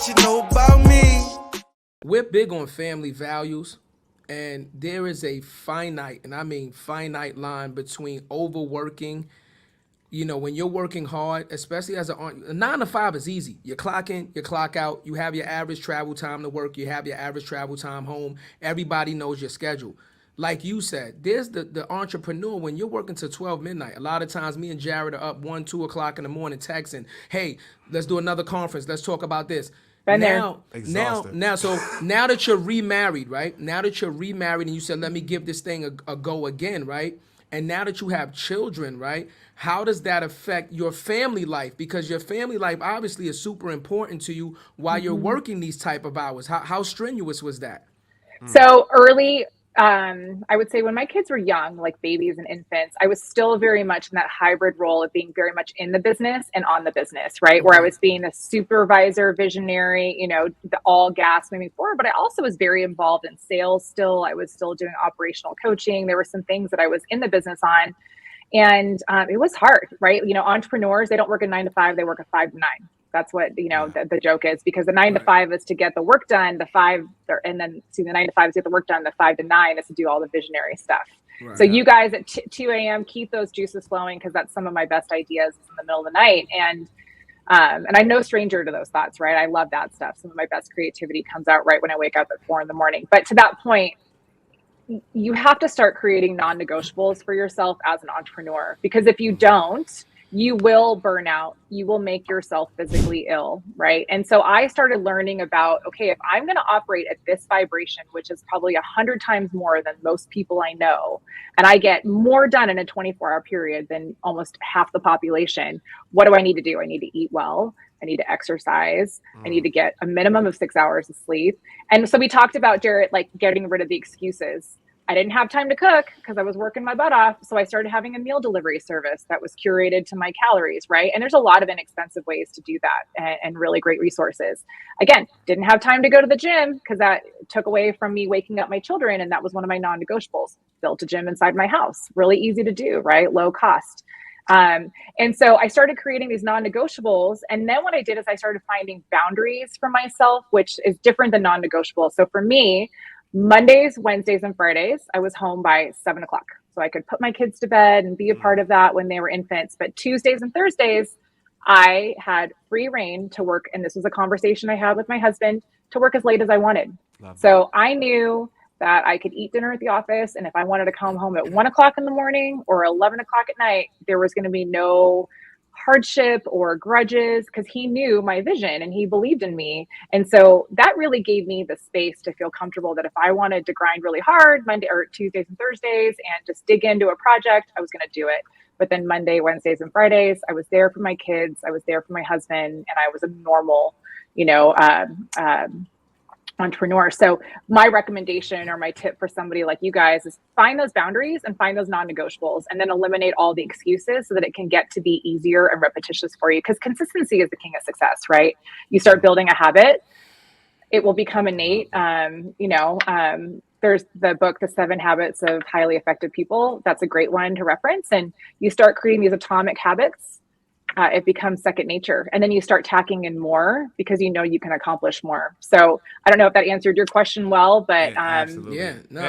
what you know about me. We're big on family values, and there is a finite, and I mean finite line between overworking. When you're working hard, especially as a 9 to 5 is easy. You clock in, you clock out, you have your average travel time to work, you have your average travel time home. Everybody knows your schedule. Like you said, there's the entrepreneur when you're working till 12 midnight. A lot of times me and Jarrett are up 1, 2 o'clock in the morning texting, hey, let's do another conference, let's talk about this. Been there. Exhausted. So now that you're remarried, right? Now that you're remarried and you said, let me give this thing a go again, right? And now that you have children, right? How does that affect your family life? Because your family life obviously is super important to you while you're working these type of hours. How strenuous was that? So early, I would say when my kids were young, like babies and infants, I was still very much in that hybrid role of being very much in the business and on the business, right? Where I was being a supervisor, visionary, the all gas moving forward. But I also was very involved in sales still. I was still doing operational coaching. There were some things that I was in the business on. And it was hard, right? Entrepreneurs, they don't work a 9 to 5, they work a 5 to 9. That's what, the joke is, because the 9 to 5 is to get the work done. The 9 to 5 is to get the work done. The 5 to 9 is to do all the visionary stuff. Right. So you guys at 2 a.m., keep those juices flowing, because that's some of my best ideas in the middle of the night. And I'm no stranger to those thoughts, right? I love that stuff. Some of my best creativity comes out right when I wake up at 4 a.m. But to that point, you have to start creating non-negotiables for yourself as an entrepreneur, because if you don't, you will burn out. You will make yourself physically ill, right? And so I started learning about, okay, if I'm going to operate at this vibration, which is probably 100 times more than most people I know, and I get more done in a 24-hour period than almost half the population, what do I need to do? I need to eat well. I need to exercise. I need to get a minimum of 6 hours of sleep. And so we talked about, Jarrett, like getting rid of the excuses. I didn't have time to cook because I was working my butt off. So I started having a meal delivery service that was curated to my calories, right? And there's a lot of inexpensive ways to do that, and really great resources. Again, didn't have time to go to the gym because that took away from me waking up my children. And that was one of my non-negotiables. Built a gym inside my house. Really easy to do, right? Low cost. And so I started creating these non-negotiables. And then what I did is I started finding boundaries for myself, which is different than non-negotiable. So for me, Mondays, Wednesdays, and Fridays, I was home by 7 o'clock. So I could put my kids to bed and be a part of that when they were infants. But Tuesdays and Thursdays, I had free reign to work. And this was a conversation I had with my husband, to work as late as I wanted. So I knew that I could eat dinner at the office. And if I wanted to come home at 1 o'clock in the morning or 11 o'clock at night, there was going to be no hardship or grudges, because he knew my vision and he believed in me. And so that really gave me the space to feel comfortable that if I wanted to grind really hard Monday or Tuesdays and Thursdays and just dig into a project, I was going to do it. But then Monday, Wednesdays, and Fridays, I was there for my kids. I was there for my husband, and I was a normal, entrepreneur. So my recommendation or my tip for somebody like you guys is find those boundaries and find those non-negotiables, and then eliminate all the excuses so that it can get to be easier and repetitious for you. Because consistency is the king of success, right? You start building a habit, it will become innate. There's the book, The 7 Habits of Highly Effective People. That's a great one to reference. And you start creating these atomic habits. It becomes second nature. And then you start tacking in more because you know you can accomplish more. So I don't know if that answered your question well, but absolutely. yeah, no,